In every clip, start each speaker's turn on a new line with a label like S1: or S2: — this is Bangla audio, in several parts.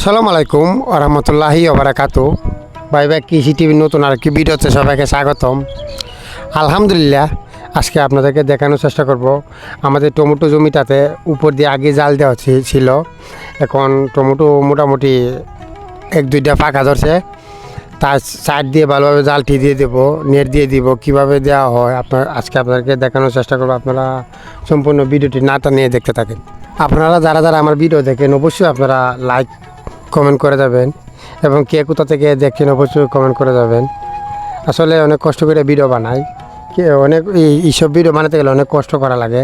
S1: আসসালামু আলাইকুম ওরহমতুল্লাহি ওবারাকাতু। ভাই কৃষি টিভি নতুন আর কি ভিডিওতে সবাইকে স্বাগতম। আলহামদুলিল্লাহ, আজকে আপনাদেরকে দেখানোর চেষ্টা করব আমাদের টমেটো জমিটাতে উপর দিয়ে আগে জাল দেওয়া ছিল। এখন টমেটো মোটামুটি এক দুইটা ফাঁকা ধরছে, তার সাইড দিয়ে ভালোভাবে জালটি দিয়ে দেবো, নেট দিয়ে দিব। কিভাবে দেওয়া হয় আজকে আপনাদেরকে দেখানোর চেষ্টা করবো। আপনারা সম্পূর্ণ ভিডিওটি নাটা নিয়ে দেখতে থাকেন। আপনারা যারা যারা আমার ভিডিও দেখেন অবশ্যই আপনারা লাইক কমেন্ট করে যাবেন, এবং কে কোথা থেকে দেখছেন অবশ্যই কমেন্ট করে যাবেন। আসলে অনেক কষ্ট করে ভিডিও বানাই, অনেক এইসব ভিডিও বানাতে গেলে অনেক কষ্ট করা লাগে।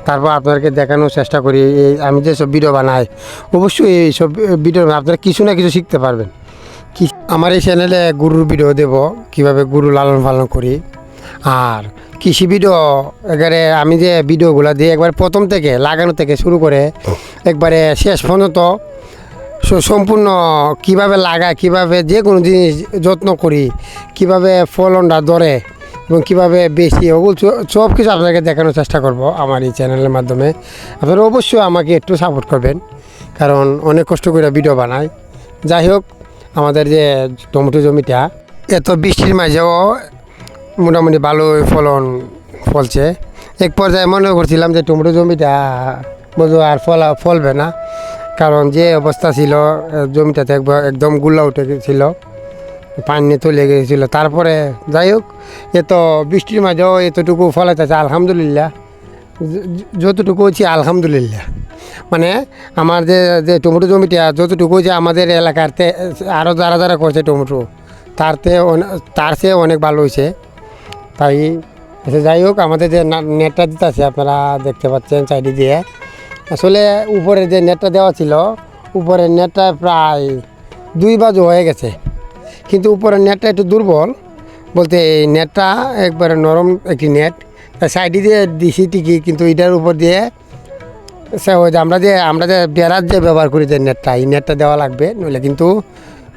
S1: তারপর আপনাদেরকে দেখানোর চেষ্টা করি আমি যেসব ভিডিও বানাই, অবশ্যই এইসব ভিডিও আপনারা কিছু না কিছু শিখতে পারবেন। আমার এই চ্যানেলে গরুর ভিডিও দেব, কিভাবে গরু লালন পালন করি, আর কৃষি ভিডিও এবারে আমি যে ভিডিওগুলো দিই একবার প্রথম থেকে লাগানো থেকে শুরু করে একবারে শেষ পর্যন্ত সম্পূর্ণ কিভাবে লাগায়, কিভাবে যে কোনো জিনিস যত্ন করি, কিভাবে ফলনটা ধরে এবং কীভাবে বেশি, ওগুলো সব কিছু আপনাকে দেখানোর চেষ্টা করব আমার এই চ্যানেলের মাধ্যমে। আপনারা অবশ্যই আমাকে একটু সাপোর্ট করবেন, কারণ অনেক কষ্ট করে ভিডিও বানাই। যাই হোক, আমাদের যে টমেটো জমিটা এত বৃষ্টির মাঝেও মোটামুটি ভালো ফলন ফলছে। এক পর্যায়ে মনে করছিলাম যে টমেটো জমিটা বোধহয় আর ফলবে না, কারণ যে অবস্থা ছিল জমিটাতে একদম গুল্লা উঠে গেছিল, পানি চলে গিয়েছিল। তারপরে যাই হোক, এত বৃষ্টির মাঝেও এতটুকু ফলাইতেছে আলহামদুলিল্লাহ। যতটুকু হচ্ছে আলহামদুলিল্লাহ, মানে আমার যে টমেটো জমিটা যতটুকু হচ্ছে আমাদের এলাকাতে আরও যারা যারা করছে টমেটো তার চেয়ে অনেক ভালো হয়েছে। তাই যাই হোক, আমাদের যে নেটটা দিতে আছে আপনারা দেখতে পাচ্ছেন সাইডে দিয়ে, আসলে উপরে যে নেটটা দেওয়া ছিল, উপরের নেটটা প্রায় 2 বাজু হয়ে গেছে, কিন্তু উপরের নেটটা একটু দুর্বল বলতে এই নেটটা একবারে নরম একটি নেট, সাইডে দিয়ে দিছি ঠিকই, কিন্তু এটার উপর দিয়ে আমরা যে বেড়ার যে ব্যবহার করি যে নেটটা, এই নেটটা দেওয়া লাগবে, নইলে কিন্তু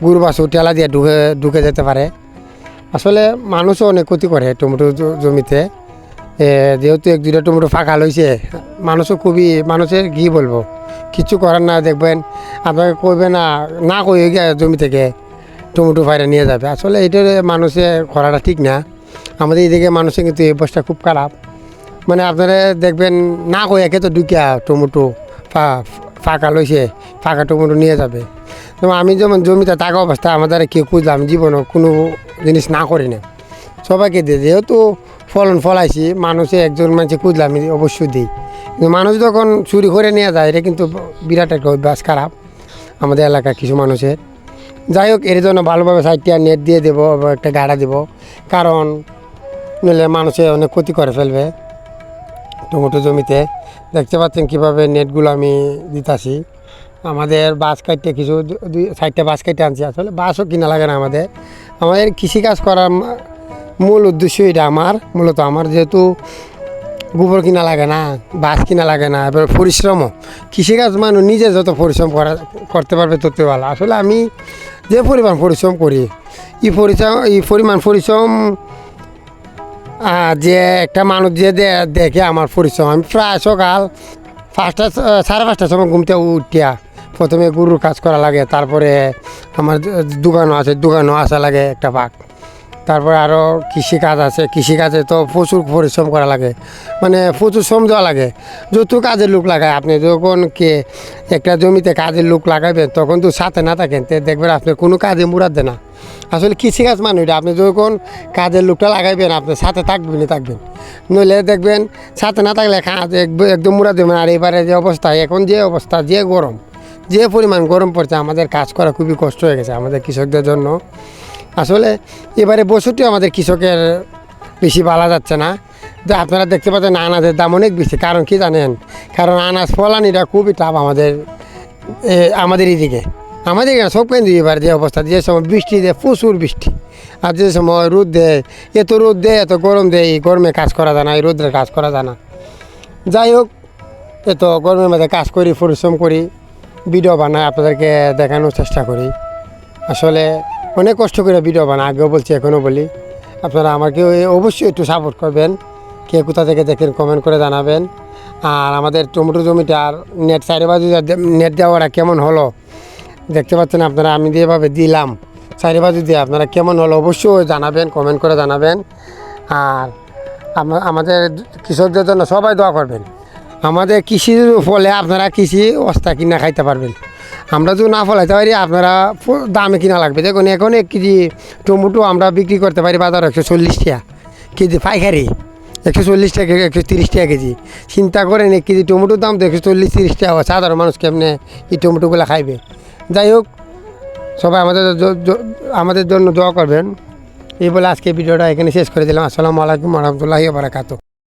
S1: গরু বাছুর টেলা দিয়ে ঢুকে যেতে পারে। আসলে মানুষও অনেক ক্ষতি করে টমেটো জমিতে, যেহেতু 1-2টা টমেটো ফাঁকা লইছে, মানুষের কী বলবো, কিছু করার না। দেখবেন আপনাকে কইবে না কই গিয়ে জমি থেকে টমেটো ফাইরে নিয়ে যাবে। আসলে এটা মানুষে করাটা ঠিক না। আমাদের এইদিকে মানুষের কিন্তু এই অবস্থা খুব খারাপ, মানে আপনারা দেখবেন না কই একে তো ঢুকিয়া টমেটো ফাঁকা লইছে, ফাঁকা টমেটো নিয়ে যাবে। যেমন আমি যেমন জমিতে থাকা অবস্থা আমাদের কেউ খুঁজলাম, জীবনও কোনো জিনিস না করি না, সবাইকে দিই। যেহেতু ফলাইছি, মানুষে একজন মানুষে খুঁজলাম আমি অবশ্যই দিই, কিন্তু মানুষ যখন চুরি করে নিয়ে যায় এটা কিন্তু বিরাট একটা অভ্যাস খারাপ আমাদের এলাকার কিছু মানুষের। যাই হোক, এর জন্য ভালোভাবে সাইডটা নেট দিয়ে দেবো, একটা গাড়া দেবো, কারণ নইলে মানুষে অনেক ক্ষতি করে ফেলবে টমেটো জমিতে। দেখতে পাচ্ছেন কীভাবে নেটগুলো আমি দিতাছি। আমাদের বাঁশ কাটতে কিছু 2-4টা বাঁশ কাটতে আনছি। আসলে বাঁশও কিনা লাগে না, আমাদের কৃষিকাজ করার মূল উদ্দেশ্য এটা। মূলত আমার যেহেতু গোবর কিনা লাগে না, বাঁশ কিনা লাগে না, এবার পরিশ্রমও, কৃষিকাজ মানুষ নিজে যত পরিশ্রম করতে পারবে তত ভালো। আসলে আমি যে পরিমাণ পরিশ্রম করি, এই পরিমাণ পরিশ্রম যে একটা মানুষ যে দেখে আমার পরিশ্রম, আমি প্রায় সকাল 5টা-5:30টার সময় ঘুমতে উঠিয়া প্রথমে গরুর কাজ করা লাগে, তারপরে আমার দোকানও আসা লাগে একটা ভাগ, তারপরে আরও কৃষিকাজ আছে, কৃষিকাজে তো প্রচুর পরিশ্রম করা লাগে, মানে প্রচুর শ্রম দেওয়া লাগে। যত কাজের লোক লাগায়, আপনি যখন একটা জমিতে কাজের লোক লাগাবেন তখন তো সাথে না থাকেন, তো দেখবেন আপনি কোনো কাজে মুরাদ দেয় না। আসলে কৃষিকাজ মানে এটা, আপনি যখন কাজের লোকটা লাগাইবেন আপনি সাথে থাকবেন, নইলে দেখবেন সাথে না থাকলে কাজ একদম মুরাদ দেবেন। আর এবারে যে অবস্থা, এখন যে অবস্থা, যে পরিমাণ গরম পড়ছে, আমাদের কাজ করা খুবই কষ্ট হয়ে গেছে আমাদের কৃষকদের জন্য। আসলে এবারে বছরটি আমাদের কৃষকের বেশি ভালো যাচ্ছে না। তো আপনারা দেখতে পাচ্ছেন আনাজের দাম অনেক বেশি। কারণ কি জানেন, কারণ আনাজ ফলানিটা খুবই টাফ আমাদের এইদিকে। আমাদের এখানে সব কেন্দ্রে এবার যে অবস্থা, যে সময় বৃষ্টি দেয় প্রচুর বৃষ্টি, আর যে সময় রোদ দেয়, এত গরম দেয়, এই গরমে কাজ করা যায় না, এই রোদ্রে কাজ করা যায় না। যাই হোক, এত গরমের মধ্যে কাজ করি, পরিশ্রম করি, ভিডিও বানাই, আপনাদেরকে দেখানোর চেষ্টা করি। আসলে অনেক কষ্ট করে ভিডিও বানাই, আগেও বলছি এখনও বলি। আপনারা আমাকে অবশ্যই একটু সাপোর্ট করবেন, কে কোথা থেকে দেখেন কমেন্ট করে জানাবেন। আর আমাদের টমেটো জমিটার নেট 4 বাজু নেট দেওয়াটা কেমন হলো দেখতে পাচ্ছেন আপনারা, আমি যেভাবে দিলাম চারিবাজু দিয়ে, আপনারা কেমন হলো অবশ্যই জানাবেন, কমেন্ট করে জানাবেন। আর আমাদের কৃষকদের জন্য সবাই দোয়া করবেন। আমাদের কৃষির ফলে আপনারা কৃষি অস্তা কিনা খাইতে পারবেন। আমরা যদি না ফলাইতে পারি আপনারা দামে কিনা লাগবে। দেখুন এখন 1 কেজি টমেটো আমরা বিক্রি করতে পারি বাজারে 140 টাকা কেজি, পাইকারি 140 টাকা, 130 টাকা কেজি। চিন্তা করেন 1 কেজি টমেটোর দাম তো 140-130 টাকা। সাধারণ মানুষ কেমনে এই টমেটোগুলো খাইবে? যাই হোক, সবাই আমাদের জন্য দোয়া করবেন। এই বলে আজকে ভিডিওটা এখানে শেষ করে দিলাম। আসসালামু আলাইকুম ওয়া রাহমাতুল্লাহি ওয়া বারাকাতুহু।